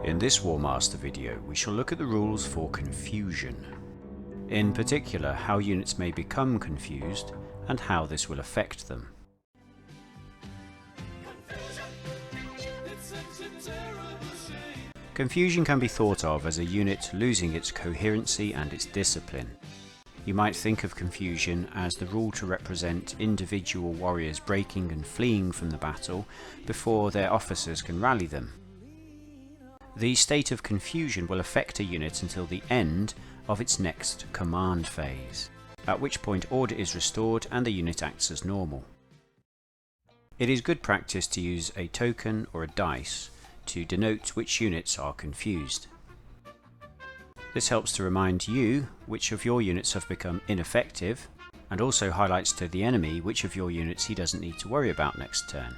In this War Master video, we shall look at the rules for confusion. In particular, how units may become confused and how this will affect them. Confusion can be thought of as a unit losing its coherency and its discipline. You might think of confusion as the rule to represent individual warriors breaking and fleeing from the battle before their officers can rally them. The state of confusion will affect a unit until the end of its next command phase, at which point order is restored and the unit acts as normal. It is good practice to use a token or a dice to denote which units are confused. This helps to remind you which of your units have become ineffective, and also highlights to the enemy which of your units he doesn't need to worry about next turn.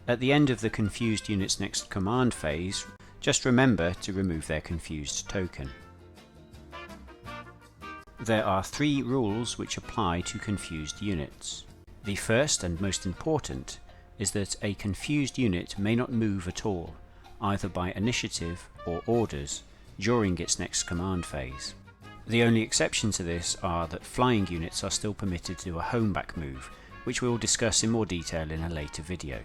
At the end of the confused unit's next command phase, just remember to remove their confused token. There are 3 rules which apply to confused units. The first and most important is that a confused unit may not move at all, either by initiative or orders, during its next command phase. The only exception to this are that flying units are still permitted to do a homeback move, which we will discuss in more detail in a later video.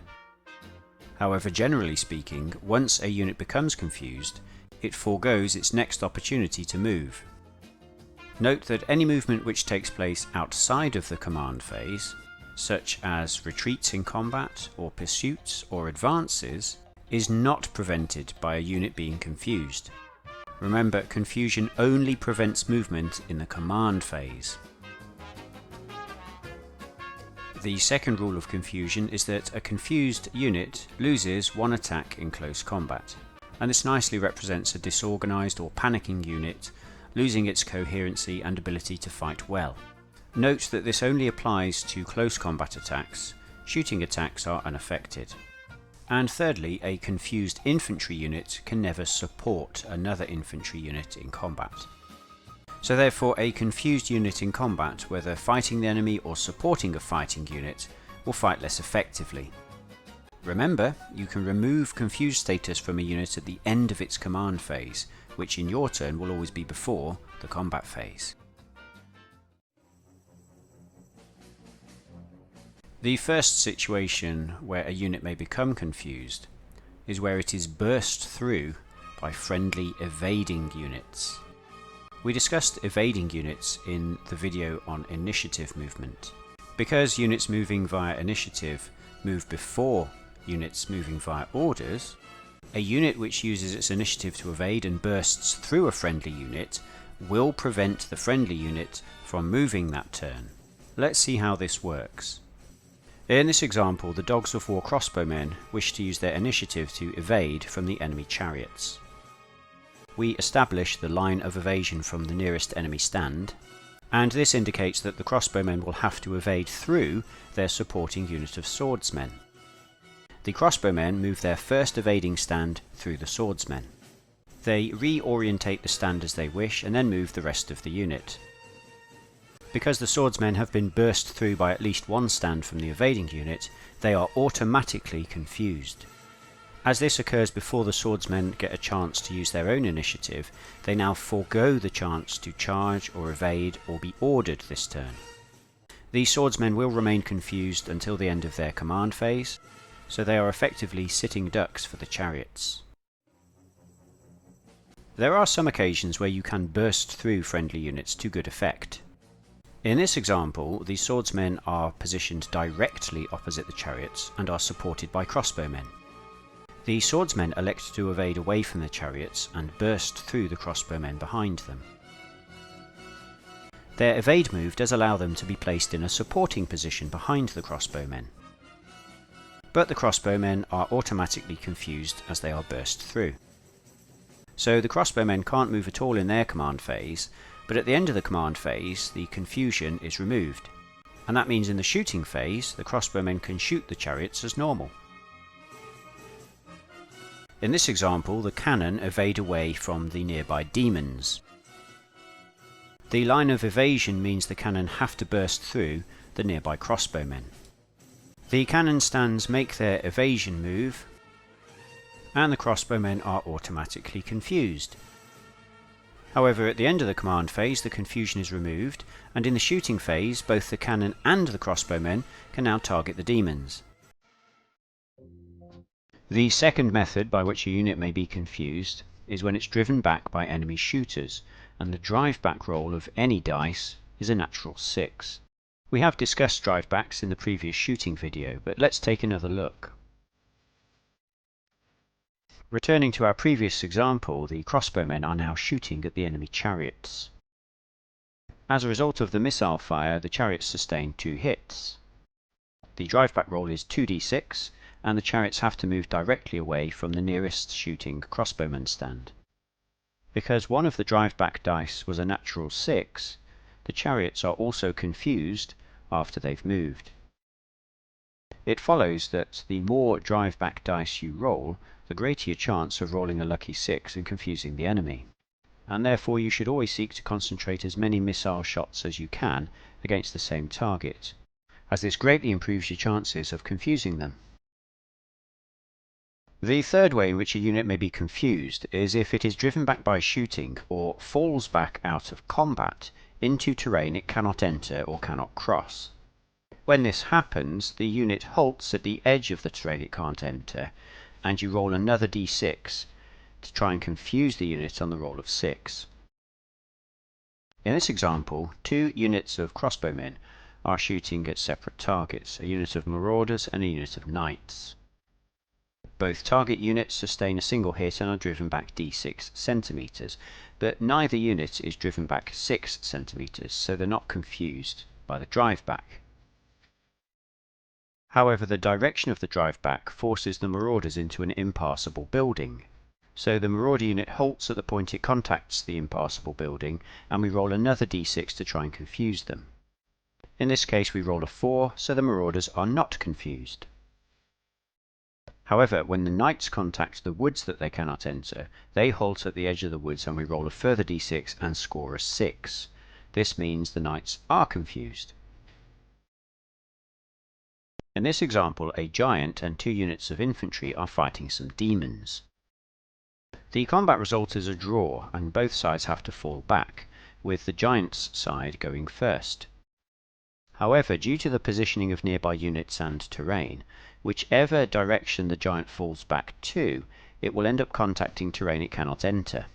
However, generally speaking, once a unit becomes confused, it forgoes its next opportunity to move. Note that any movement which takes place outside of the command phase, such as retreats in combat, or pursuits, or advances, is not prevented by a unit being confused. Remember, confusion only prevents movement in the command phase. The second rule of confusion is that a confused unit loses 1 attack in close combat, and this nicely represents a disorganized or panicking unit losing its coherency and ability to fight well. Note that this only applies to close combat attacks. Shooting attacks are unaffected. And thirdly, a confused infantry unit can never support another infantry unit in combat. So therefore, a confused unit in combat, whether fighting the enemy or supporting a fighting unit, will fight less effectively. Remember, you can remove confused status from a unit at the end of its command phase, which in your turn will always be before the combat phase. The first situation where a unit may become confused is where it is burst through by friendly evading units. We discussed evading units in the video on initiative movement. Because units moving via initiative move before units moving via orders, a unit which uses its initiative to evade and bursts through a friendly unit will prevent the friendly unit from moving that turn. Let's see how this works. In this example, the Dogs of War crossbowmen wish to use their initiative to evade from the enemy chariots. We establish the line of evasion from the nearest enemy stand, and this indicates that the crossbowmen will have to evade through their supporting unit of swordsmen. The crossbowmen move their first evading stand through the swordsmen. They reorientate the stand as they wish and then move the rest of the unit. Because the swordsmen have been burst through by at least 1 stand from the evading unit, they are automatically confused. As this occurs before the swordsmen get a chance to use their own initiative, they now forego the chance to charge or evade or be ordered this turn. The swordsmen will remain confused until the end of their command phase, so they are effectively sitting ducks for the chariots. There are some occasions where you can burst through friendly units to good effect. In this example, the swordsmen are positioned directly opposite the chariots and are supported by crossbowmen. The swordsmen elect to evade away from the chariots and burst through the crossbowmen behind them. Their evade move does allow them to be placed in a supporting position behind the crossbowmen. But the crossbowmen are automatically confused as they are burst through. So the crossbowmen can't move at all in their command phase, but at the end of the command phase, the confusion is removed. And that means in the shooting phase, the crossbowmen can shoot the chariots as normal. In this example, the cannon evade away from the nearby demons. The line of evasion means the cannon have to burst through the nearby crossbowmen. The cannon stands make their evasion move, and the crossbowmen are automatically confused. However, at the end of the command phase, the confusion is removed, and in the shooting phase, both the cannon and the crossbowmen can now target the demons. The second method by which a unit may be confused is when it's driven back by enemy shooters, and the drive back roll of any dice is a natural 6. We have discussed drive backs in the previous shooting video, but let's take another look. Returning to our previous example, the crossbowmen are now shooting at the enemy chariots. As a result of the missile fire, the chariots sustain 2 hits. The drive back roll is 2d6, and the chariots have to move directly away from the nearest shooting crossbowman stand. Because one of the drive back dice was a natural 6, the chariots are also confused after they've moved. It follows that the more drive back dice you roll, the greater your chance of rolling a lucky 6 and confusing the enemy, and therefore you should always seek to concentrate as many missile shots as you can against the same target, as this greatly improves your chances of confusing them. The third way in which a unit may be confused is if it is driven back by shooting or falls back out of combat into terrain it cannot enter or cannot cross. When this happens, the unit halts at the edge of the terrain it can't enter, and you roll another d6 to try and confuse the unit on the roll of 6. In this example, 2 units of crossbowmen are shooting at separate targets, a unit of marauders and a unit of knights. Both target units sustain a single hit and are driven back d6 centimeters, but neither unit is driven back 6 centimeters, so they're not confused by the drive back. However, the direction of the drive back forces the marauders into an impassable building, so the marauder unit halts at the point it contacts the impassable building, and we roll another d6 to try and confuse them. In this case we roll a 4, so the marauders are not confused. However, when the knights contact the woods that they cannot enter, they halt at the edge of the woods and we roll a further d6 and score a 6. This means the knights are confused. In this example, a giant and 2 units of infantry are fighting some demons. The combat result is a draw, and both sides have to fall back, with the giant's side going first. However, due to the positioning of nearby units and terrain, whichever direction the giant falls back to, it will end up contacting terrain it cannot enter.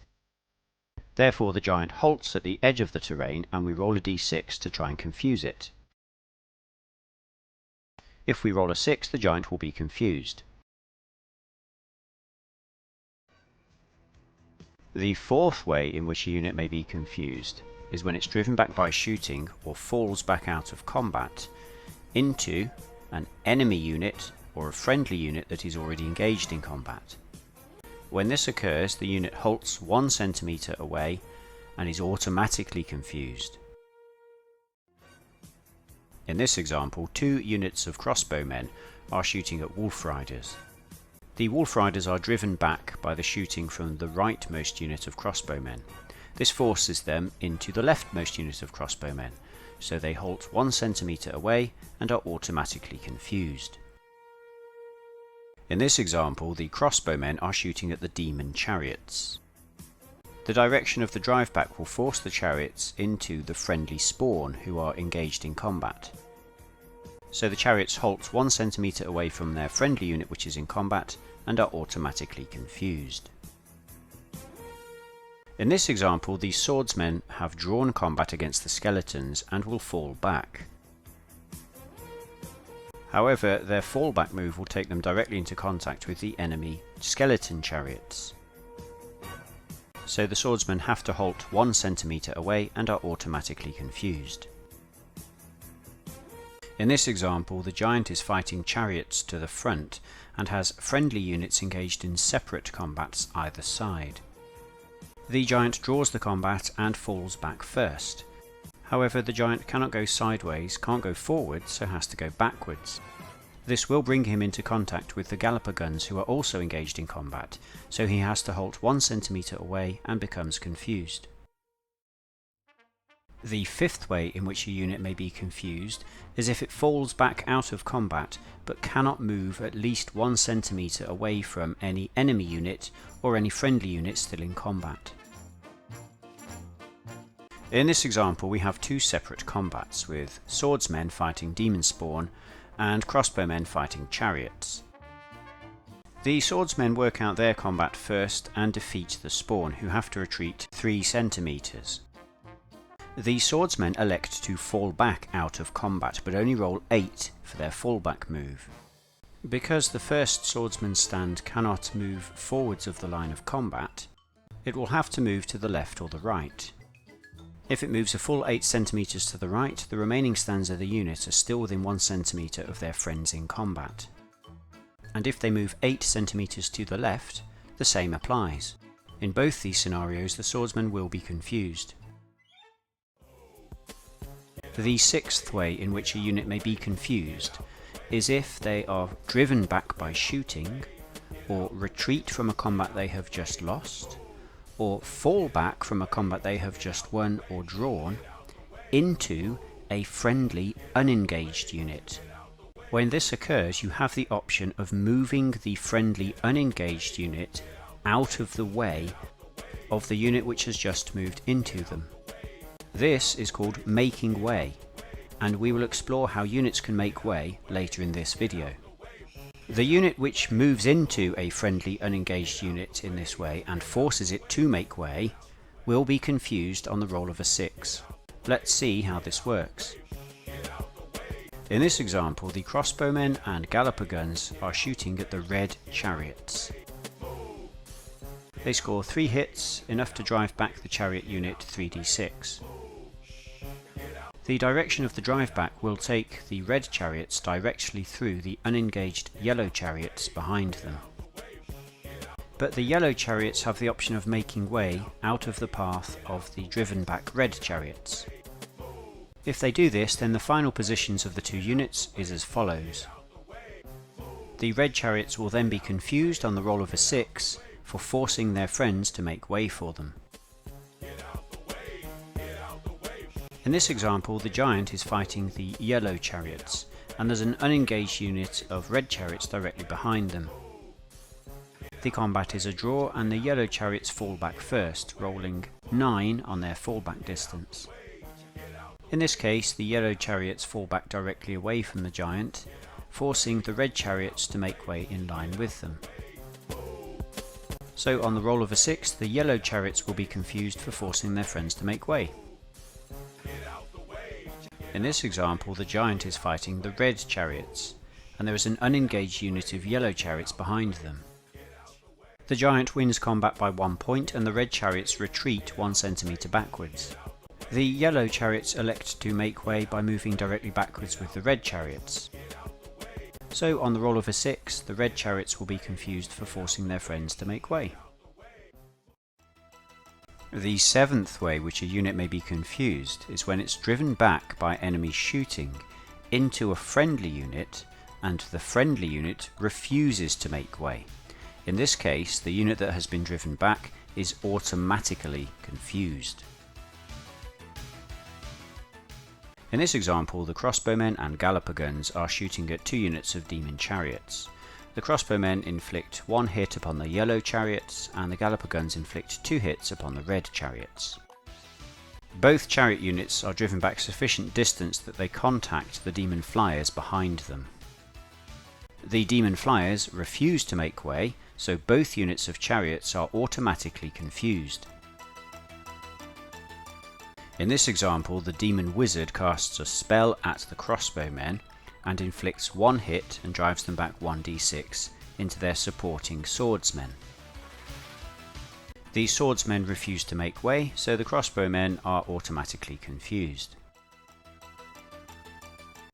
Therefore, the giant halts at the edge of the terrain, and we roll a d6 to try and confuse it. If we roll a 6, the giant will be confused. The fourth way in which a unit may be confused is when it's driven back by shooting or falls back out of combat into an enemy unit or a friendly unit that is already engaged in combat. When this occurs, the unit halts 1 centimeter away and is automatically confused. In this example, 2 units of crossbowmen are shooting at wolf riders. The wolf riders are driven back by the shooting from the rightmost unit of crossbowmen. This forces them into the leftmost unit of crossbowmen, so they halt 1 centimeter away and are automatically confused. In this example, the crossbowmen are shooting at the demon chariots. The direction of the drive back will force the chariots into the friendly spawn who are engaged in combat. So the chariots halt 1 centimeter away from their friendly unit which is in combat and are automatically confused. In this example, the swordsmen have drawn combat against the skeletons and will fall back. However, their fallback move will take them directly into contact with the enemy skeleton chariots. So the swordsmen have to halt 1 centimeter away and are automatically confused. In this example, the giant is fighting chariots to the front and has friendly units engaged in separate combats either side. The giant draws the combat and falls back first. However, the giant cannot go sideways, can't go forward, so has to go backwards. This will bring him into contact with the galloper guns who are also engaged in combat, so he has to halt 1 centimeter away and becomes confused. The fifth way in which a unit may be confused is if it falls back out of combat but cannot move at least 1 centimeter away from any enemy unit or any friendly unit still in combat. In this example we have two separate combats, with swordsmen fighting demon spawn and crossbowmen fighting chariots. The swordsmen work out their combat first and defeat the spawn, who have to retreat 3 centimeters. The swordsmen elect to fall back out of combat, but only roll 8 for their fallback move. Because the first swordsman's stand cannot move forwards of the line of combat, it will have to move to the left or the right. If it moves a full 8 centimeters to the right, the remaining stands of the unit are still within 1 centimeter of their friends in combat. And if they move 8 centimeters to the left, the same applies. In both these scenarios, the swordsman will be confused. The sixth way in which a unit may be confused is if they are driven back by shooting, or retreat from a combat they have just lost, or fall back from a combat they have just won or drawn, into a friendly unengaged unit. When this occurs, you have the option of moving the friendly unengaged unit out of the way of the unit which has just moved into them. This is called making way, and we will explore how units can make way later in this video. The unit which moves into a friendly unengaged unit in this way and forces it to make way will be confused on the roll of a 6. Let's see how this works. In this example, the crossbowmen and galloper guns are shooting at the red chariots. They score 3 hits, enough to drive back the chariot unit 3d6. The direction of the drive back will take the red chariots directly through the unengaged yellow chariots behind them. But the yellow chariots have the option of making way out of the path of the driven back red chariots. If they do this, then the final positions of the two units is as follows. The red chariots will then be confused on the roll of a 6 for forcing their friends to make way for them. In this example, the giant is fighting the yellow chariots, and there's an unengaged unit of red chariots directly behind them. The combat is a draw, and the yellow chariots fall back first, rolling 9 on their fallback distance. In this case, the yellow chariots fall back directly away from the giant, forcing the red chariots to make way in line with them. So on the roll of a 6, the yellow chariots will be confused for forcing their friends to make way. In this example, the giant is fighting the red chariots, and there is an unengaged unit of yellow chariots behind them. The giant wins combat by 1 point, and the red chariots retreat 1 centimeter backwards. The yellow chariots elect to make way by moving directly backwards with the red chariots. So on the roll of a 6, the red chariots will be confused for forcing their friends to make way. The seventh way which a unit may be confused is when it's driven back by enemy shooting into a friendly unit and the friendly unit refuses to make way. In this case, the unit that has been driven back is automatically confused. In this example, the crossbowmen and galloper guns are shooting at 2 units of demon chariots. The crossbowmen inflict 1 hit upon the yellow chariots, and the galloper guns inflict 2 hits upon the red chariots. Both chariot units are driven back sufficient distance that they contact the demon flyers behind them. The demon flyers refuse to make way, so both units of chariots are automatically confused. In this example, the demon wizard casts a spell at the crossbowmen and inflicts 1 hit and drives them back 1d6 into their supporting swordsmen. The swordsmen refuse to make way, so the crossbowmen are automatically confused.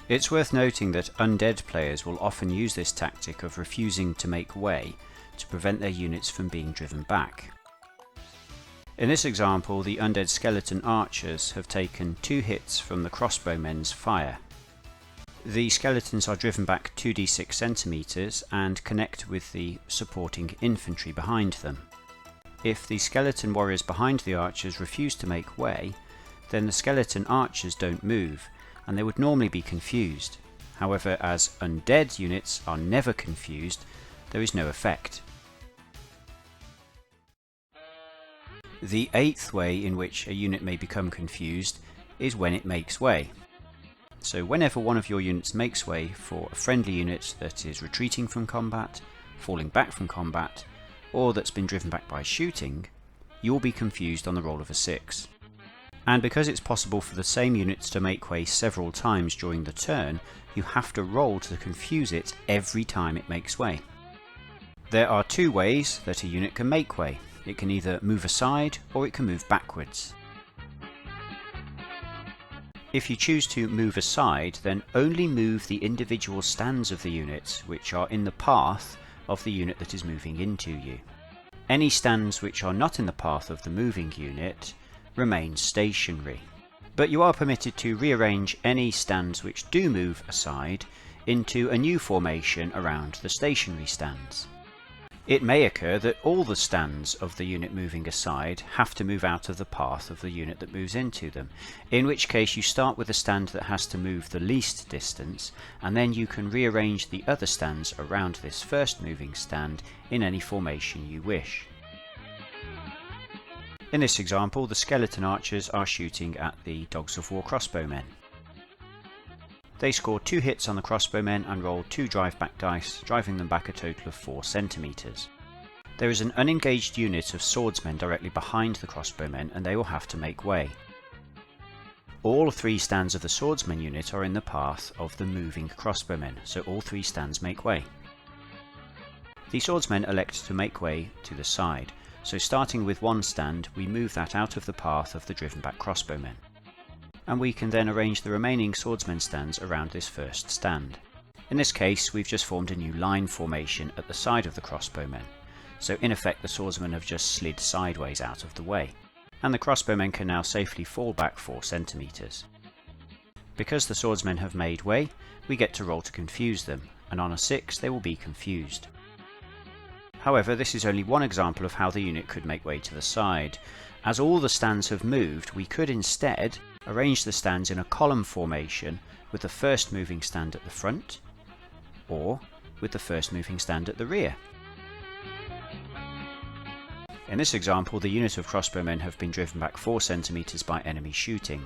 It's worth noting that undead players will often use this tactic of refusing to make way to prevent their units from being driven back. In this example, the undead skeleton archers have taken 2 hits from the crossbowmen's fire. The skeletons are driven back 2d6 centimeters and connect with the supporting infantry behind them. If the skeleton warriors behind the archers refuse to make way, then the skeleton archers don't move, and they would normally be confused. However, as undead units are never confused, there is no effect. The eighth way in which a unit may become confused is when it makes way. So whenever one of your units makes way for a friendly unit that is retreating from combat, falling back from combat, or that's been driven back by shooting, you will be confused on the roll of a 6. And because it's possible for the same units to make way several times during the turn, you have to roll to confuse it every time it makes way. There are two ways that a unit can make way. It can either move aside or it can move backwards. If you choose to move aside, then only move the individual stands of the unit which are in the path of the unit that is moving into you. Any stands which are not in the path of the moving unit remain stationary, but you are permitted to rearrange any stands which do move aside into a new formation around the stationary stands. It may occur that all the stands of the unit moving aside have to move out of the path of the unit that moves into them, in which case you start with a stand that has to move the least distance, and then you can rearrange the other stands around this first moving stand in any formation you wish. In this example, the skeleton archers are shooting at the Dogs of War crossbowmen. They score 2 hits on the crossbowmen and roll 2 drive back dice, driving them back a total of 4 centimeters. There is an unengaged unit of swordsmen directly behind the crossbowmen, and they will have to make way. All 3 stands of the swordsman unit are in the path of the moving crossbowmen, so all 3 stands make way. The swordsmen elect to make way to the side, so starting with one stand, we move that out of the path of the driven back crossbowmen. And we can then arrange the remaining swordsmen stands around this first stand. In this case, we've just formed a new line formation at the side of the crossbowmen, so in effect the swordsmen have just slid sideways out of the way, and the crossbowmen can now safely fall back 4 centimeters. Because the swordsmen have made way, we get to roll to confuse them, and on a 6 they will be confused. However, this is only one example of how the unit could make way to the side. As all the stands have moved, we could instead arrange the stands in a column formation with the first moving stand at the front, or with the first moving stand at the rear. In this example, the unit of crossbowmen have been driven back 4 centimeters by enemy shooting.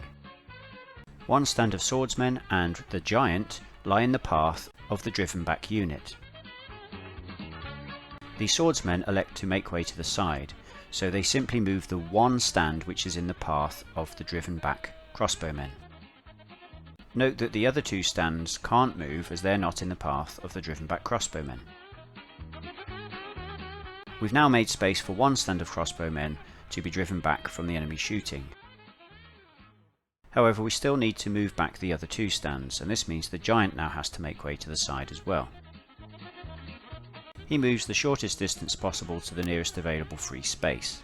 One stand of swordsmen and the giant lie in the path of the driven back unit. The swordsmen elect to make way to the side, so they simply move the one stand which is in the path of the driven back crossbowmen. Note that the other 2 stands can't move as they're not in the path of the driven back crossbowmen. We've now made space for one stand of crossbowmen to be driven back from the enemy shooting. However, we still need to move back the other 2 stands, and this means the giant now has to make way to the side as well. He moves the shortest distance possible to the nearest available free space.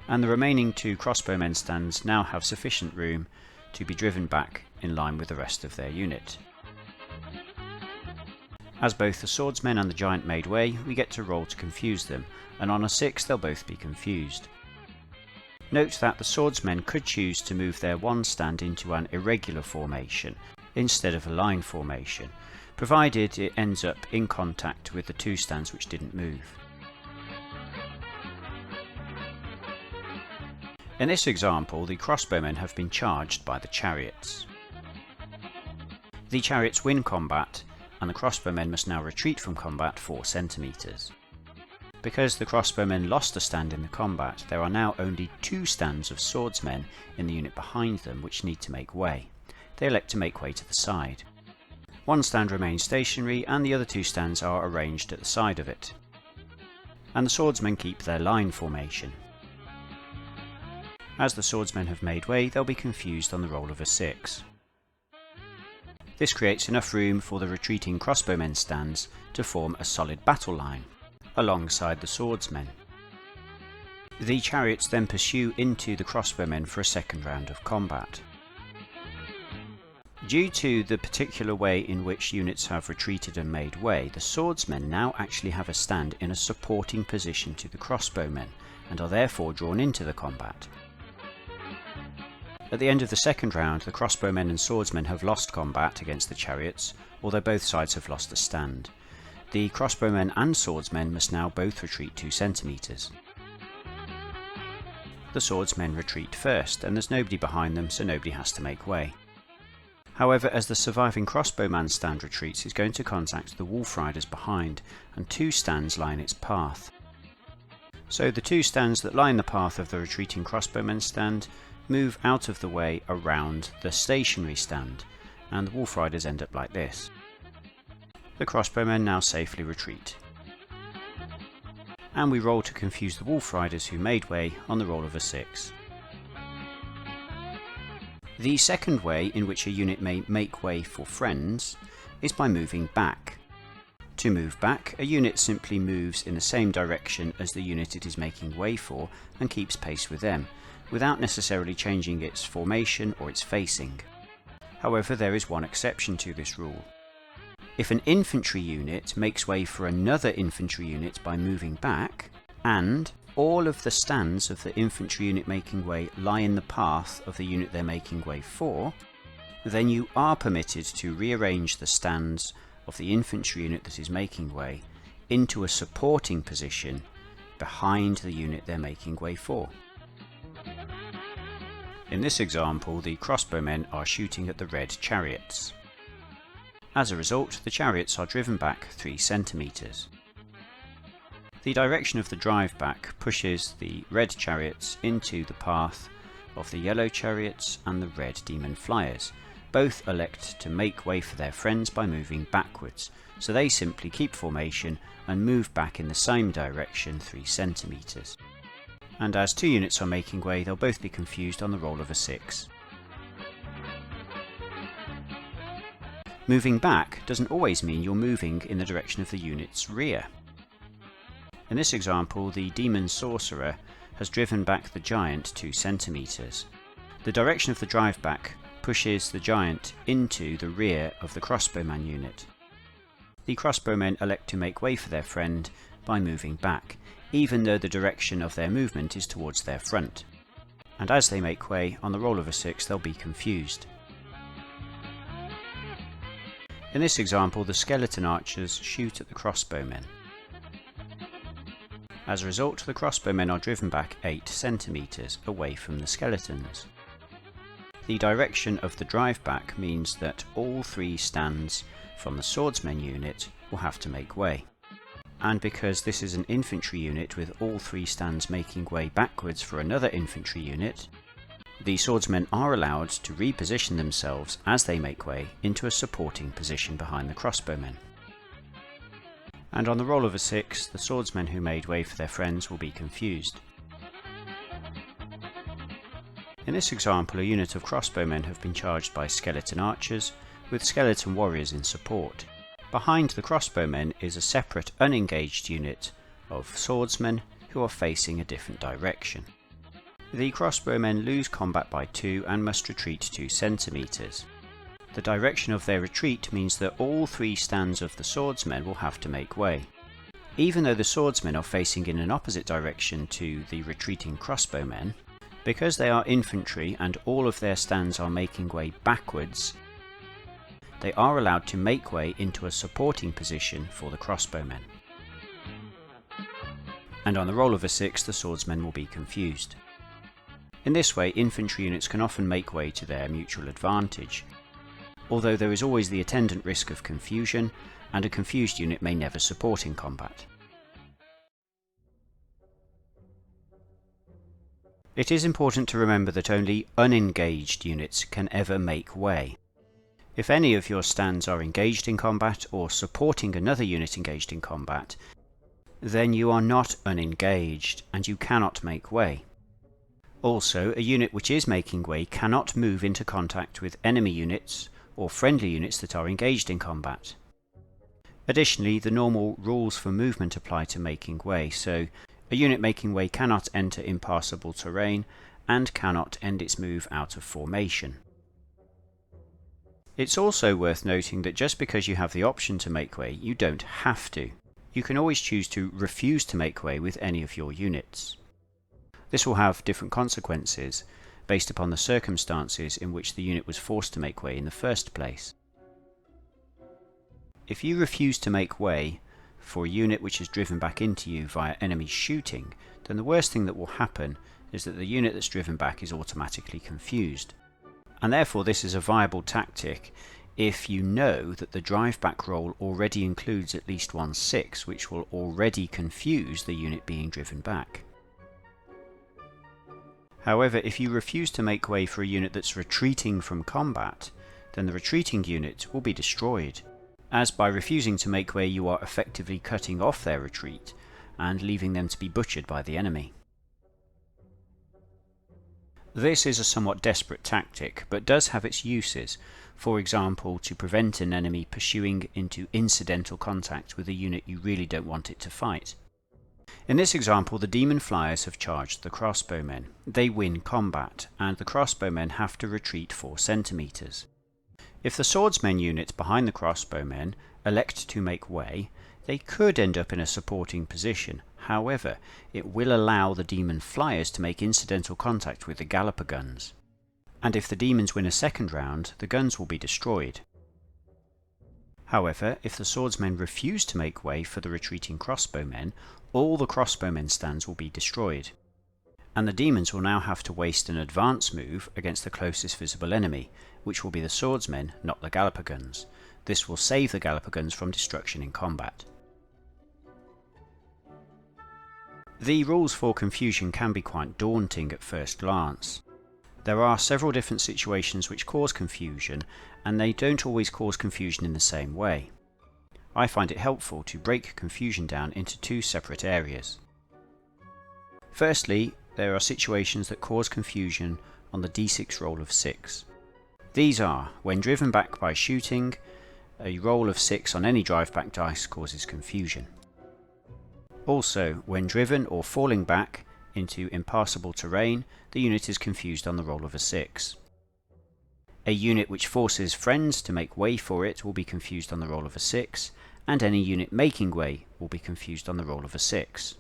And the remaining 2 crossbowmen stands now have sufficient room to be driven back in line with the rest of their unit. As both the swordsmen and the giant made way, we get to roll to confuse them, and on a 6 they'll both be confused. Note that the swordsmen could choose to move their one stand into an irregular formation instead of a line formation, provided it ends up in contact with the 2 stands which didn't move. In this example, the crossbowmen have been charged by the chariots. The chariots win combat, and the crossbowmen must now retreat from combat 4 centimeters. Because the crossbowmen lost a stand in the combat, there are now only 2 stands of swordsmen in the unit behind them which need to make way. They elect to make way to the side. One stand remains stationary and the other 2 stands are arranged at the side of it. And the swordsmen keep their line formation. As the swordsmen have made way, they'll be confused on the roll of a 6. This creates enough room for the retreating crossbowmen stands to form a solid battle line, alongside the swordsmen. The chariots then pursue into the crossbowmen for a second round of combat. Due to the particular way in which units have retreated and made way, the swordsmen now actually have a stand in a supporting position to the crossbowmen, and are therefore drawn into the combat. At the end of the second round, the crossbowmen and swordsmen have lost combat against the chariots, although both sides have lost a stand. The crossbowmen and swordsmen must now both retreat 2 centimetres. The swordsmen retreat first, and there's nobody behind them, so nobody has to make way. However, as the surviving crossbowman's stand retreats, it's going to contact the wolf riders behind, and 2 stands line its path. So the 2 stands that line the path of the retreating crossbowman's stand move out of the way around the stationary stand, and the wolf riders end up like this. The crossbowmen now safely retreat. And we roll to confuse the wolf riders who made way on the roll of a 6. The second way in which a unit may make way for friends is by moving back. To move back, a unit simply moves in the same direction as the unit it is making way for and keeps pace with them, without necessarily changing its formation or its facing. However, there is one exception to this rule. If an infantry unit makes way for another infantry unit by moving back, and all of the stands of the infantry unit making way lie in the path of the unit they're making way for, then you are permitted to rearrange the stands of the infantry unit that is making way into a supporting position behind the unit they're making way for. In this example, the crossbowmen are shooting at the red chariots. As a result, the chariots are driven back 3 centimetres. The direction of the drive back pushes the red chariots into the path of the yellow chariots and the red demon flyers. Both elect to make way for their friends by moving backwards, so they simply keep formation and move back in the same direction 3 centimetres. And as 2 units are making way, they'll both be confused on the roll of a 6. Moving back doesn't always mean you're moving in the direction of the unit's rear. In this example, the demon sorcerer has driven back the giant 2 centimetres. The direction of the drive back pushes the giant into the rear of the crossbowman unit. The crossbowmen elect to make way for their friend by moving back, even though the direction of their movement is towards their front. And as they make way, on the roll of a 6 they'll be confused. In this example, the skeleton archers shoot at the crossbowmen. As a result, the crossbowmen are driven back 8 centimetres away from the skeletons. The direction of the drive back means that all 3 stands from the swordsman unit will have to make way. And because this is an infantry unit with all 3 stands making way backwards for another infantry unit, the swordsmen are allowed to reposition themselves as they make way into a supporting position behind the crossbowmen. And on the roll of a 6, the swordsmen who made way for their friends will be confused. In this example, a unit of crossbowmen have been charged by skeleton archers, with skeleton warriors in support. Behind the crossbowmen is a separate unengaged unit of swordsmen who are facing a different direction. The crossbowmen lose combat by 2 and must retreat 2 centimetres. The direction of their retreat means that all 3 stands of the swordsmen will have to make way. Even though the swordsmen are facing in an opposite direction to the retreating crossbowmen, because they are infantry and all of their stands are making way backwards, they are allowed to make way into a supporting position for the crossbowmen. And on the roll of a 6, the swordsmen will be confused. In this way, infantry units can often make way to their mutual advantage, although there is always the attendant risk of confusion, and a confused unit may never support in combat. It is important to remember that only unengaged units can ever make way. If any of your stands are engaged in combat or supporting another unit engaged in combat, then you are not unengaged and you cannot make way. Also, a unit which is making way cannot move into contact with enemy units or friendly units that are engaged in combat. Additionally, the normal rules for movement apply to making way, so a unit making way cannot enter impassable terrain and cannot end its move out of formation. It's also worth noting that just because you have the option to make way, you don't have to. You can always choose to refuse to make way with any of your units. This will have different consequences, based upon the circumstances in which the unit was forced to make way in the first place. If you refuse to make way for a unit which is driven back into you via enemy shooting, then the worst thing that will happen is that the unit that's driven back is automatically confused. And therefore this is a viable tactic if you know that the drive back roll already includes at least one 6, which will already confuse the unit being driven back. However, if you refuse to make way for a unit that's retreating from combat, then the retreating unit will be destroyed, as by refusing to make way you are effectively cutting off their retreat and leaving them to be butchered by the enemy. This is a somewhat desperate tactic, but does have its uses, for example to prevent an enemy pursuing into incidental contact with a unit you really don't want it to fight. In this example, the demon flyers have charged the crossbowmen. They win combat, and the crossbowmen have to retreat 4 centimeters. If the swordsmen unit behind the crossbowmen elect to make way, they could end up in a supporting position. However, it will allow the demon flyers to make incidental contact with the galloper guns. And if the demons win a second round, the guns will be destroyed. However, if the swordsmen refuse to make way for the retreating crossbowmen, all the crossbowmen stands will be destroyed. And the demons will now have to waste an advance move against the closest visible enemy, which will be the swordsmen, not the galloper guns. This will save the galloper guns from destruction in combat. The rules for confusion can be quite daunting at first glance. There are several different situations which cause confusion, and they don't always cause confusion in the same way. I find it helpful to break confusion down into 2 separate areas. Firstly, there are situations that cause confusion on the d6 roll of 6. These are, when driven back by shooting, a roll of 6 on any drive back dice causes confusion. Also, when driven or falling back into impassable terrain, the unit is confused on the roll of a 6. A unit which forces friends to make way for it will be confused on the roll of a 6, and any unit making way will be confused on the roll of a 6.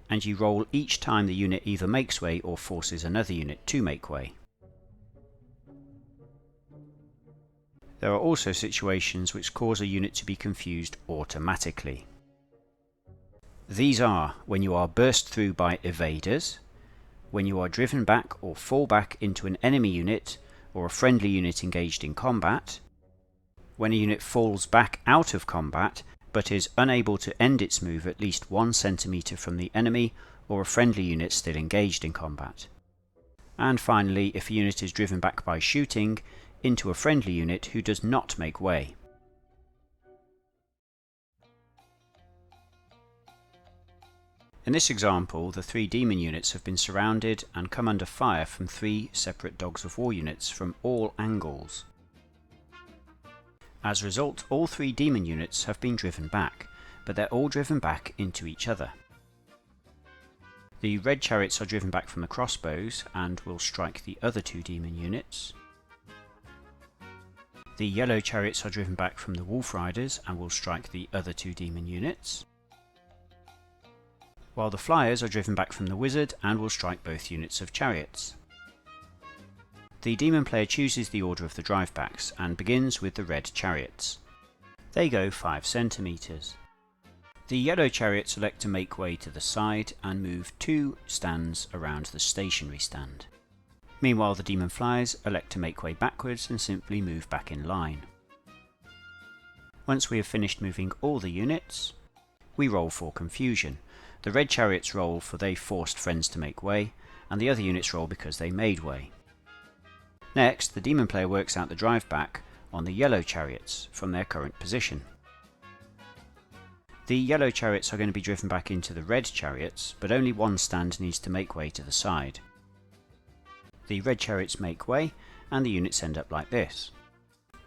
And you roll each time the unit either makes way or forces another unit to make way. There are also situations which cause a unit to be confused automatically. These are when you are burst through by evaders, when you are driven back or fall back into an enemy unit or a friendly unit engaged in combat, when a unit falls back out of combat but is unable to end its move at least 1 centimeter from the enemy or a friendly unit still engaged in combat. And finally, if a unit is driven back by shooting into a friendly unit who does not make way. In this example, the 3 demon units have been surrounded and come under fire from 3 separate Dogs of War units from all angles. As a result, all 3 demon units have been driven back, but they're all driven back into each other. The red chariots are driven back from the crossbows and will strike the other 2 demon units. The yellow chariots are driven back from the wolf riders and will strike the other 2 demon units, while the flyers are driven back from the wizard and will strike both units of chariots. The demon player chooses the order of the drivebacks and begins with the red chariots. They go 5 centimeters. The yellow chariots elect to make way to the side and move 2 stands around the stationary stand. Meanwhile, the demon flyers elect to make way backwards and simply move back in line. Once we have finished moving all the units, we roll for confusion. The red chariots roll for they forced friends to make way, and the other units roll because they made way. Next, the demon player works out the drive back on the yellow chariots from their current position. The yellow chariots are going to be driven back into the red chariots, but only 1 stand needs to make way to the side. The red chariots make way, and the units end up like this.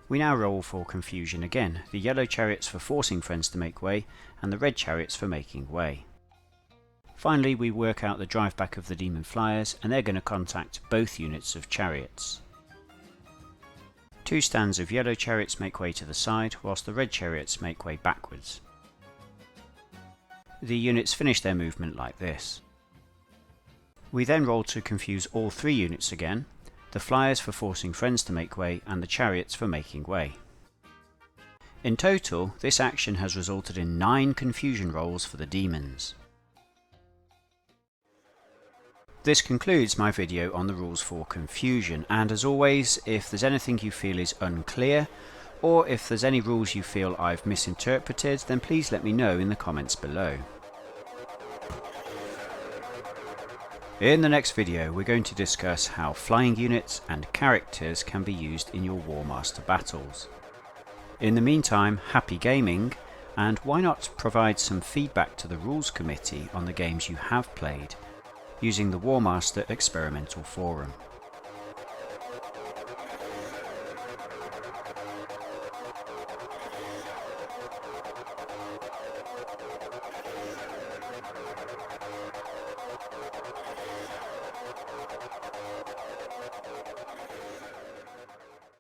We now roll for confusion again, the yellow chariots for forcing friends to make way, and the red chariots for making way. Finally, we work out the drive back of the demon flyers, and they're going to contact both units of chariots. 2 stands of yellow chariots make way to the side, whilst the red chariots make way backwards. The units finish their movement like this. We then roll to confuse all 3 units again, the flyers for forcing friends to make way and the chariots for making way. In total, this action has resulted in 9 confusion rolls for the demons. This concludes my video on the rules for confusion, and as always, if there's anything you feel is unclear, or if there's any rules you feel I've misinterpreted, then please let me know in the comments below. In the next video, we're going to discuss how flying units and characters can be used in your War Master battles. In the meantime, happy gaming, and why not provide some feedback to the Rules Committee on the games you have played, using the War Master Experimental Forum.